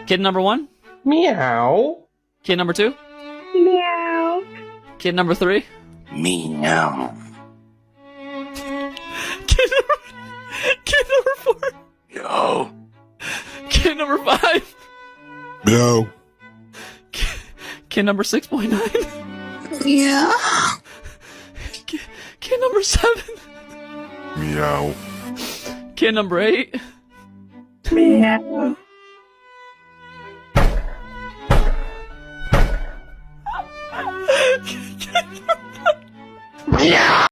Kid number 1? Meow. Kid number 2? Meow. Kid number 3? Meow. Kid number 4? Yo. Kid number 5? Meow. Kid number 6.9? Yeah. Kid number 7? Meow. Kid number 8? Meow.